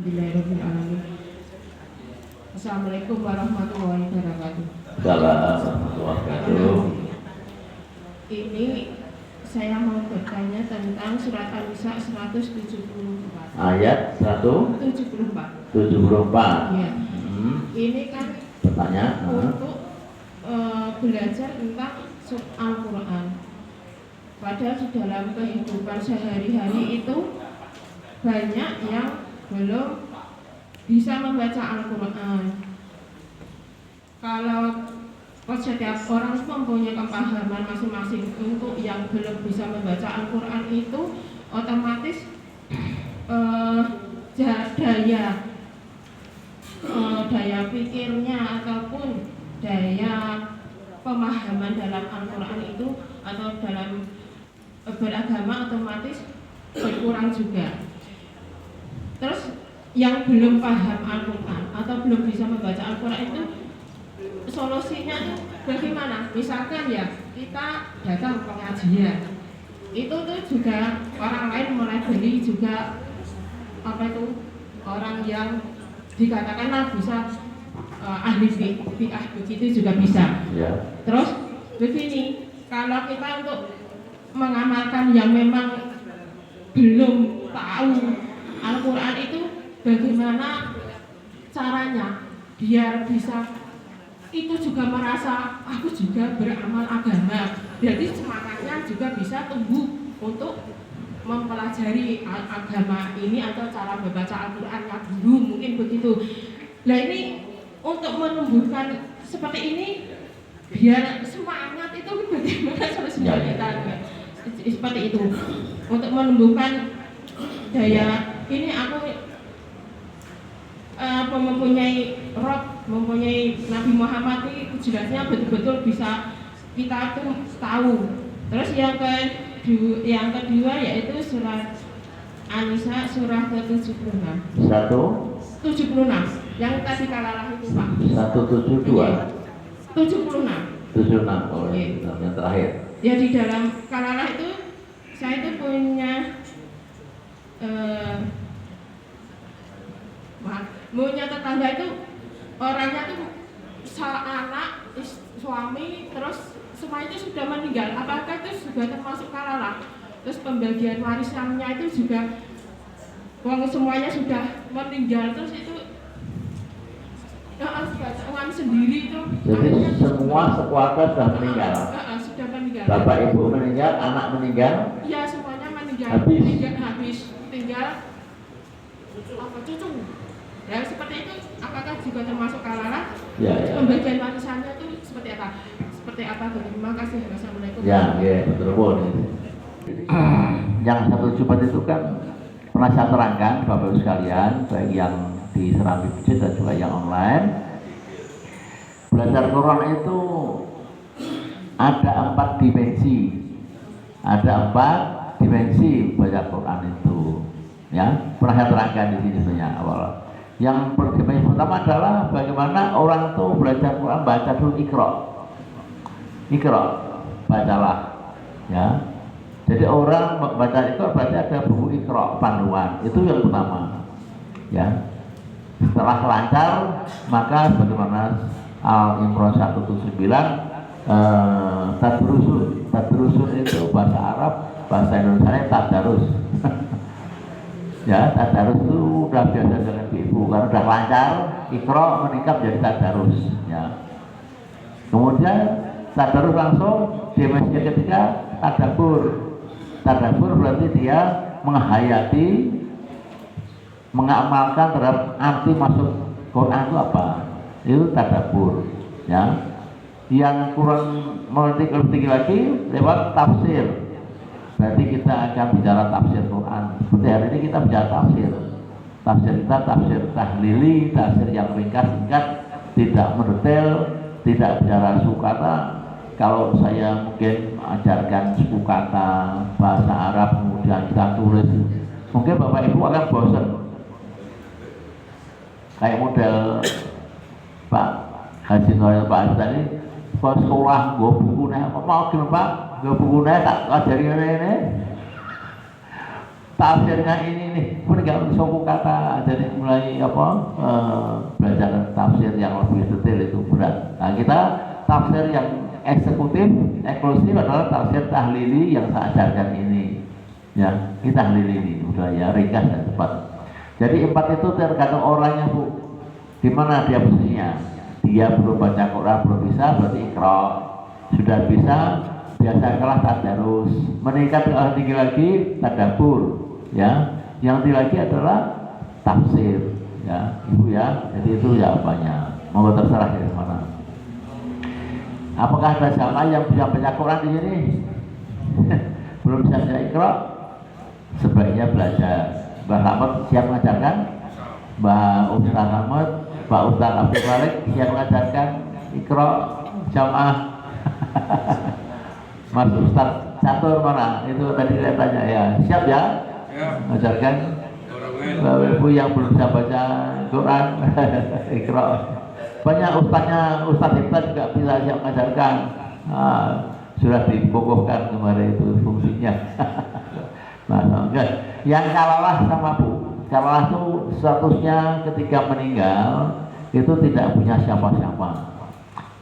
Alhamdulillahirobbilalamin. Assalamualaikum warahmatullahi wabarakatuh. Assalamualaikum warahmatullahi wabarakatuh. Ini saya mau bertanya tentang surat An-Nisa 174. Ayat 174. 74. Ya. Ini kan Pertanyaan untuk belajar tentang Al-Quran. Padahal di dalam kehidupan sehari-hari itu banyak yang belum bisa membaca Al-Quran. Kalau setiap orang mempunyai kepahaman masing-masing, untuk yang belum bisa membaca Al-Quran itu otomatis daya pikirnya ataupun daya pemahaman dalam Al-Quran itu atau dalam beragama otomatis berkurang juga. Terus yang belum paham Al-Quran atau belum bisa membaca Al-Quran itu solusinya itu bagaimana? Misalkan ya kita datang pengajian, itu tuh juga orang lain mulai beli juga orang yang dikatakanlah bisa ahli fiqh begitu juga bisa. ya. Terus begini, kalau kita untuk mengamalkan yang memang belum tahu Al-Quran itu bagaimana caranya biar bisa itu juga merasa aku juga beramal agama, jadi semangatnya juga bisa tumbuh untuk mempelajari agama ini atau cara membaca Al-Qurannya dulu, mungkin begitu. Nah ini untuk menumbuhkan seperti ini biar semangat itu bagaimana solusinya kita seperti itu untuk menumbuhkan daya ini. Aku mempunyai Nabi Muhammad ini jelasnya betul-betul bisa kita tuh tahu. Terus yang kedua yaitu surat An-Nisa surah ke-76. 76 yang tadi kalalah itu Pak. 172. 76. 76 oh ya, yang terakhir. Ya di dalam kalalah itu saya itu punya punya tetangga itu orangnya tuh anak, suami, terus semua itu sudah meninggal. Apakah itu sudah termasuk kalalah? Terus pembagian warisannya itu juga uang semuanya sudah meninggal, terus itu uang sendiri itu. Jadi semua sekeluarga sudah meninggal. Sudah meninggal. Bapak ibu meninggal, anak meninggal. Iya semuanya meninggal. Habis tinggal cucu. Ya seperti itu, apakah juga termasuk kalalah? Ya. Pembagian warisannya itu seperti apa? Terima kasih. Wassalamualaikum. Ya, betul pun. Yang 174 itu kan pernah saya terangkan Bapak Ibu sekalian, baik yang di Serambi Masjid dan juga yang online. Belajar Quran itu ada 4 dimensi. Ada 4 dimensi baca Quran itu. Ya, pernah saya terangkan di sini sebenarnya awal. Yang pertama adalah bagaimana orang tuh belajar Quran, baca dulu Iqra, bacalah, ya. Jadi orang baca Iqra berarti ada buku Iqra panduan, itu yang pertama, ya. Setelah lancar, maka bagaimana Al-Imran 179 tadrusun itu bahasa Arab, bahasa Indonesia tadarus. Ya, tadarus itu udah biasa dengan ibu, karena udah lancar, Iqra meningkat jadi tadarus, ya. Kemudian tadarus langsung dimensi ketiga tadabbur. Tadabbur berarti dia menghayati, mengamalkan terhadap arti maksud Quran itu apa. Itu tadabbur, ya. Yang kurang mengerti lebih tinggi lagi lewat tafsir. Berarti kita akan bicara tafsir Quran. Seperti hari ini kita bicara tafsir. Tafsir kita tafsir tahlili, tafsir yang ringkas singkat, tidak mendetail, tidak bicara suku kata. Kalau saya mungkin ajarkan suku kata bahasa Arab kemudian kita tulis, mungkin Bapak Ibu akan bosan. Kayak model Pak Haji Noel Pak Haji tadi, sekolah gue buku nih, mau gimana Pak? Gue buku nih tak ajari ini. Tafsirnya ini ini, pun nggak suku kata, jadi mulai belajar tafsir yang lebih detail itu berat. Nah kita tafsir yang eksekutif, eksklusif adalah tafsir tahlili yang saya ajarkan ini. Ya, kita tahlili ini udah ya ringkas dan cepat. Jadi 4 itu tergantung orangnya Bu, di mana dia posisinya. Dia belum baca Quran, belum bisa, berarti ikra. Sudah bisa, biasa kelas tadarus. Meningkat tinggi lagi, tadabbur. Ya, yang tinggi lagi adalah tafsir. Ya, Ibu ya. Jadi itu ya apanya. Mau terserah dari mana. Apakah ada jamaah yang bisa baca Quran di sini? Belum bisa baca ikra? Sebaiknya belajar. Mbak Ahmad siap mengajarkan? Mbak Ustaz Ahmad, Mbak Ustaz Abdul Malik siap mengajarkan ikra jamaah? Mas Ustaz Catur mana? Itu tadi saya tanya ya. Siap ya? Mengajarkan? Bapak Ibu yang belum bisa baca Quran ikra. Banyak Ustaz hebat juga bisa siap mengajarkan. Sudah dikukuhkan kemarin itu fungsinya. Nah, yang kalalah sama Bu, kalalah itu statusnya ketika meninggal itu tidak punya siapa-siapa.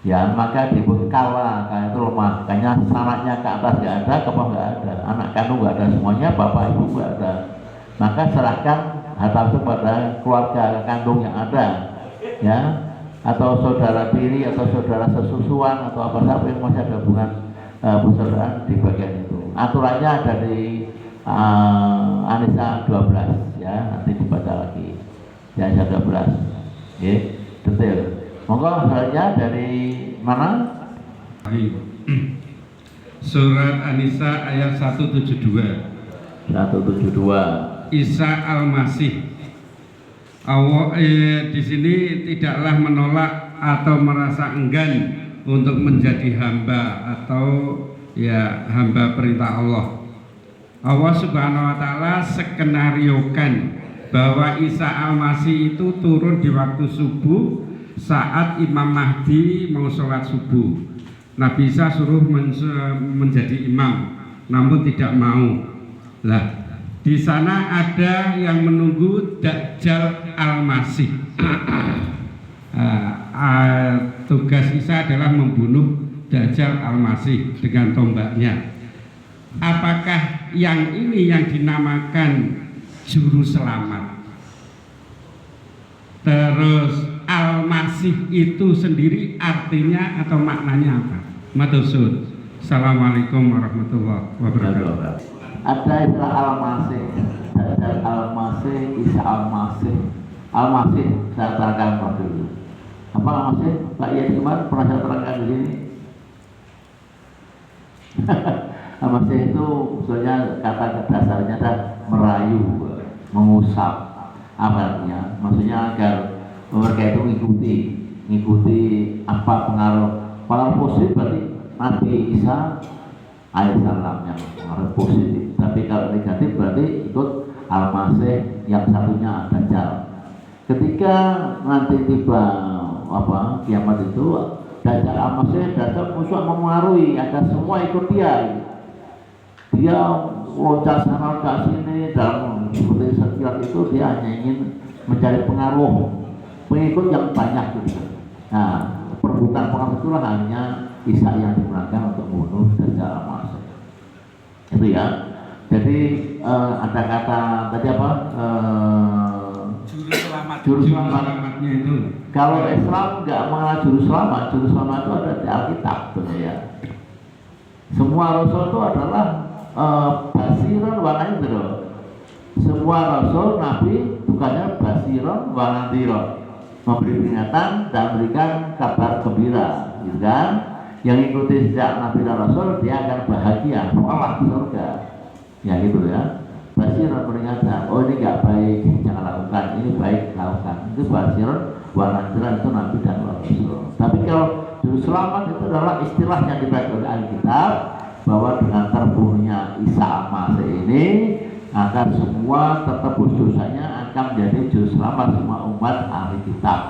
Ya, maka disebut kalah, karena itu lemah. Makanya sanaknya ke atas nggak ada, ke bawah nggak ada, anak kandung nggak ada, semuanya bapak ibu nggak ada. Maka serahkan harta itu pada keluarga kandung yang ada, ya, atau saudara tiri atau saudara sesusuan atau apa saja yang masih ada hubungan persaudaraan di bagian itu. Aturannya ada di An-Nisa 12 ya, nanti dibaca lagi. Ya, An-Nisa 12. Oke, detail. Monggo soalnya dari mana? Surat An-Nisa ayat 172. 172. Isa Al-Masih. Allah di sini tidaklah menolak atau merasa enggan untuk menjadi hamba atau ya hamba perintah Allah. Allah Subhanahu wa taala skenariokan bahwa Isa Al-Masih itu turun di waktu subuh saat Imam Mahdi mau sholat subuh. Nabi Isa suruh menjadi imam, namun tidak mau. Lah, di sana ada yang menunggu Dajjal Al-Masih. Tugas Isa adalah membunuh Dajjal Al-Masih dengan tombaknya. Apakah yang ini yang dinamakan juru selamat? Terus Al-Masih itu sendiri artinya atau maknanya apa? Matur. Assalamualaikum warahmatullahi wabarakatuh. Ada istilah Al-Masih, Dajjal Al-Masih, Isa Al-Masih. Al-Masih saya terangkan dulu. Apa Al-Masih? Pak Yadi kemarin pernah saya terangkan di sini. Al-Masih itu sebenarnya kata dasarnya adalah merayu, mengusap. Artinya, maksudnya agar mereka itu mengikuti apa pengaruh positif. Berarti Nabi Isa alaihissalam yang pengaruh positif. Tapi kalau negatif berarti ikut Al-Masih yang satunya Dajjal. Ketika nanti tiba kiamat itu Dajjal Al-Masih Dajjal musuh mempengaruhi, agar semua ikut dia. Dia loncat sana loncat sini dalam seperti sekian itu dia hanya ingin mencari pengikut yang banyak gitu. Nah, perebutan pengaruh itulah hanya Isa yang digunakan untuk membunuh Dajjal Al-Masih. Itu ya. Jadi ada kata tadi apa? Juru selamatnya itu. Kalau Islam nggak mengenal juru selamat itu ada di Alkitab ya. Semua rasul itu adalah basiran wa nadhira. Semua rasul nabi tugasnya basiran wa nadhira, memberi peringatan dan memberikan kabar gembira, gitu kan? Yang ikuti sejak nabi dan rasul dia akan bahagia, Allah surga. Ya gitu ya. Basiran peringatan, oh ini nggak baik, jangan lakukan, ini baik lakukan. Itu basiran wa nadhira, itu nabi dan rasul. Tapi kalau juru selamat itu adalah istilah yang dipakai oleh Alkitab, bahwa dengan terbunuhnya Isa Al-Masih ini akan semua tertebus dosanya, akan menjadi juru selamat semua umat ahli kitab.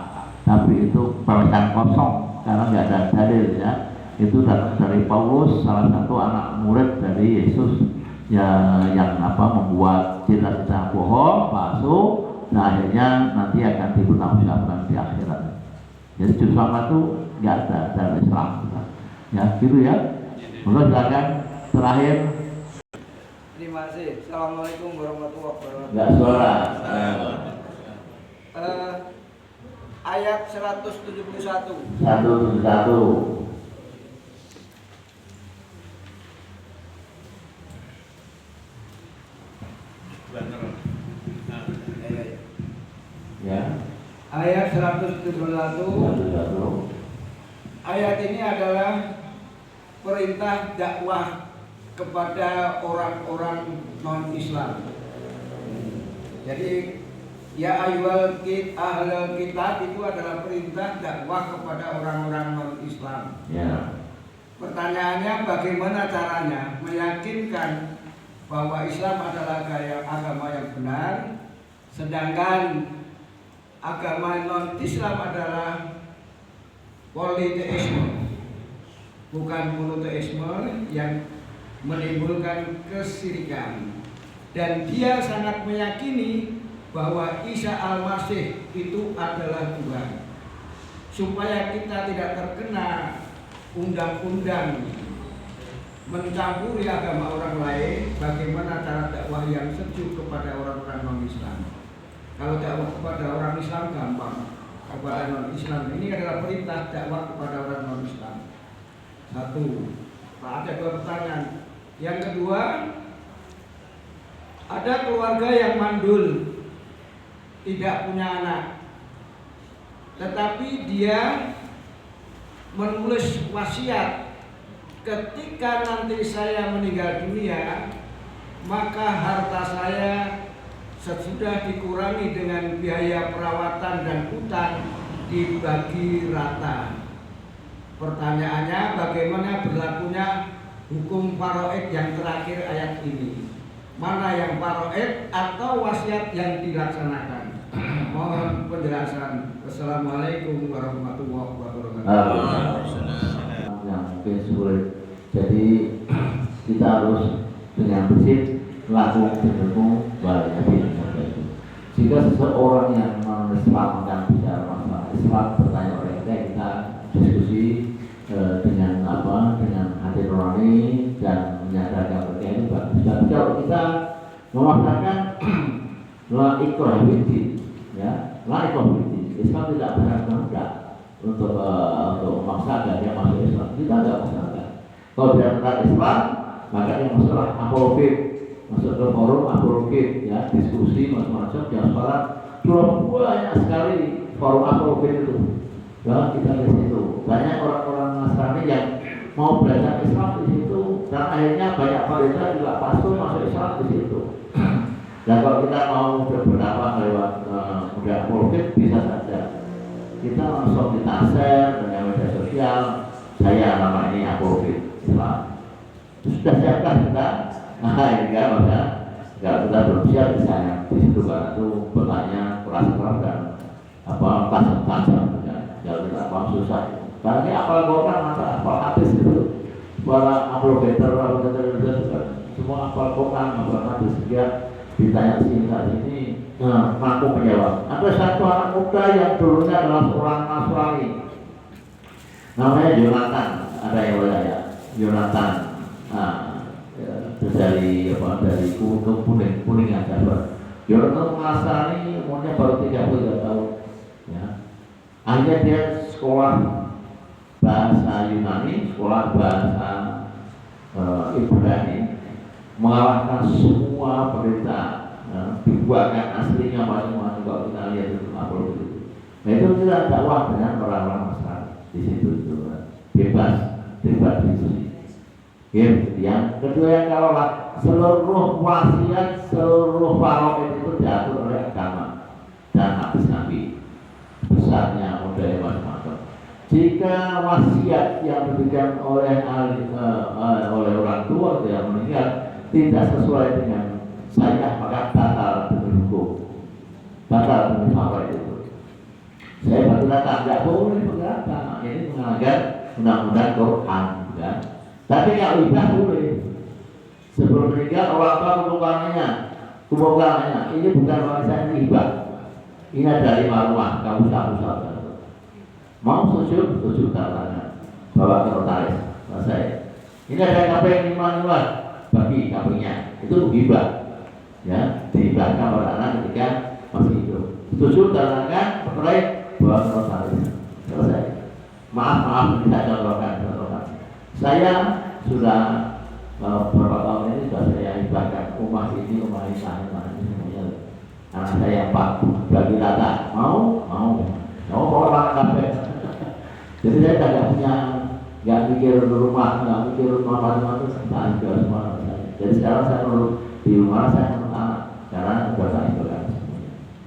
Tapi itu perkataan kosong karena nggak ada dalil ya. Itu datang dari Paulus, salah satu anak murid dari Yesus yang membuat cita-cita bohong, palsu, nah akhirnya nanti akan dipertanggungjawabkan di akhirat. Jadi juru selamat itu nggak ada dalam Islam, ya gitu ya. Monggo silakan terakhir. Terima kasih. Assalamualaikum warahmatullahi wabarakatuh. Nggak suara. Ayat 171. 171. Ya. Ayat 171. Ayat ini adalah perintah dakwah kepada orang-orang non-Islam. Jadi ya ahlul kitab itu adalah perintah dakwah kepada orang-orang non-Islam. Ya. Pertanyaannya bagaimana caranya meyakinkan bahwa Islam adalah agama yang benar, sedangkan agama non-Islam adalah politeisme, bukan monoteisme yang menimbulkan kesyirikan. Dan dia sangat meyakini bahwa Isa Al-Masih itu adalah Tuhan. Supaya kita tidak terkena undang-undang mencampuri agama orang lain, bagaimana cara dakwah yang sejuk kepada orang-orang non-Islam. Kalau dakwah kepada orang Islam gampang, kepada non-Islam ini adalah perintah dakwah kepada orang non-Islam. Satu, ada dua pertanyaan. Yang kedua, ada keluarga yang mandul, tidak punya anak, tetapi dia menulis wasiat, ketika nanti saya meninggal dunia, maka harta saya sesudah dikurangi dengan biaya perawatan dan utang dibagi rata. Pertanyaannya, bagaimana berlakunya hukum faraid yang terakhir ayat ini? Mana yang faraid atau wasiat yang dilaksanakan? Mohon penjelasan. Wassalamualaikum warahmatullahi wabarakatuh. Yang mungkin sulit. Jadi kita harus dengan bersih melakukan ilmu banyak itu. Jika seseorang yang mengislamkan bicara masalah Islam bertanya oleh kita diskusi dengan dengan hati nurani dan menyadarkan mereka itu bagus. Dan kalau kita memaksakan la ikrah fiddin, ya, la ikrah fiddin, Islam tidak berat untuk memaksakan dia masuk Islam. Kita tidak memaksakan. Kalau dia tentang Islam, maka dia masalah apologit, masuk ke forum apologit, ya, diskusi macam-macam. Yang sekarang sudah banyak sekali forum apologit itu. Ya, kita di situ banyak orang-orang Nasrani yang mau belajar Islam di situ, dan akhirnya banyak pendeta juga pastor masuk Islam di situ. Dan kalau kita mau berpendapat lewat media apologit bisa saja. Kita langsung kita share dengan media sosial, saya nama ini apologit Islam. Sudah siapkan kita? Nah ini kan maka kalau kita belum siap misalnya di situ kan itu bertanya keras-keras dan tajam. Kalau kita paham susah. Karena ini apal Quran maka apal hadis itu. Para apologeter semua apal Quran, apal hadis. Dia ditanya singkat ini mampu menjawab. Ada satu anak muda yang dulunya adalah seorang Nasrani, namanya Jonathan. Ada yang bertanya Jonathan, dari kuningan Jabar. Jonathan Nasrani umurnya baru 33 tahun. Ya. Akhirnya dia sekolah bahasa Yunani, sekolah bahasa Ibrani, mengalahkan semua pendeta. Dibuatkan aslinya masing-masing. Kalau kita lihat itu apalagi itu. Nah itu kita dakwah dengan orang-orang masyarakat di situ itu bebas diskusi. Yang kedua yang kalau seluruh wasiat, seluruh faraid itu diatur oleh agama dan hadis Nabi. Besarnya model macam-macam. Jika wasiat yang diberikan oleh orang tua yang meninggal tidak sesuai dengan saya, maka batal demi hukum, batal demi faraid itu. Saya berkata tidak boleh berkata ini melanggar undang-undang Quran, kan? Tapi yang ibadah boleh. Sebelum meninggal orang tua kumpulkannya. Ini bukan warisan hibah. Ini dari marwah, kamu usah. Mau sujud tangan, bawa ke notaris, selesai. Ini ada KP 5 luar, bagi KP-nya, itu hibah, ya, dihibahkan pada anak ketika masih hidup. Sujud tangan, perai, bawa ke notaris, selesai. Maaf, tidak contohkan. Saya sudah beberapa tahun ini sudah saya hibahkan rumah ini semuanya. Anak saya 4 bagi rata, mau bawa KP. Jadi saya nggak mikir rumah, nggak mikir macam-macam, saya jual semua. Jadi sekarang saya perlu di rumah saya anak, karena sudah saya hibahkan.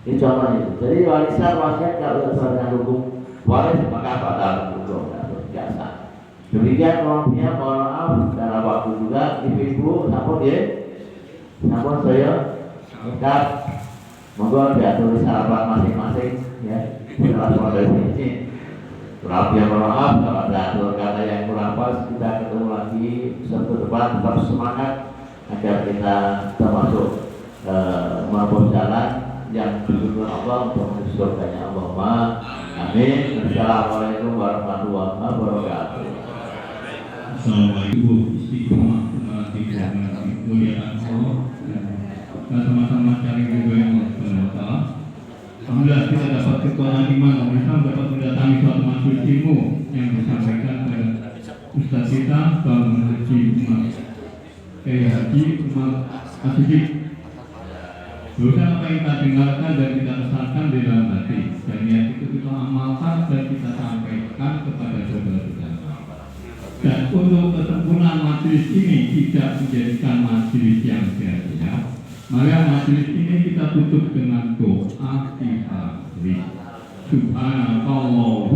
Ini contohnya. Jadi warisan wasiat kalau sesuai dengan hukum waris maka batal hukum biasa. Demikian mohon maaf secara waktu juga ibu-ibu sampun saya lengkap. Monggo diatur sarapan masing-masing ya. Setelah semua dari sini. Rapi yang maaf kalau ada atur kata yang kurang pas, kita ketemu lagi Sabtu depan. Tetap semangat agar kita termasuk menempuh jalan yang ditunjukkan Allah untuk menuju surganya Allahumma amin. Assalamualaikum warahmatullahi wabarakatuh. Assalamualaikum istiqomah kemuliaan Allah dan sama-sama cari ridho yang Allah. Alhamdulillah kita dapat kekuatan iman dan Islam dapat mendatangi suatu majelis ilmu yang disampaikan oleh Ustaz kita Bapak Haji Umar Asyidik. Dosa apa yang kita dengarkan dan kita rasakan di dalam hati, dan niat itu kita amalkan dan kita sampaikan kepada saudara-saudara. Dan untuk kesempurnaan majelis ini tidak menjadikan majelis yang sia-sia, maka majelis ini kita tutup dengan doa ikhlas. Subhanallah.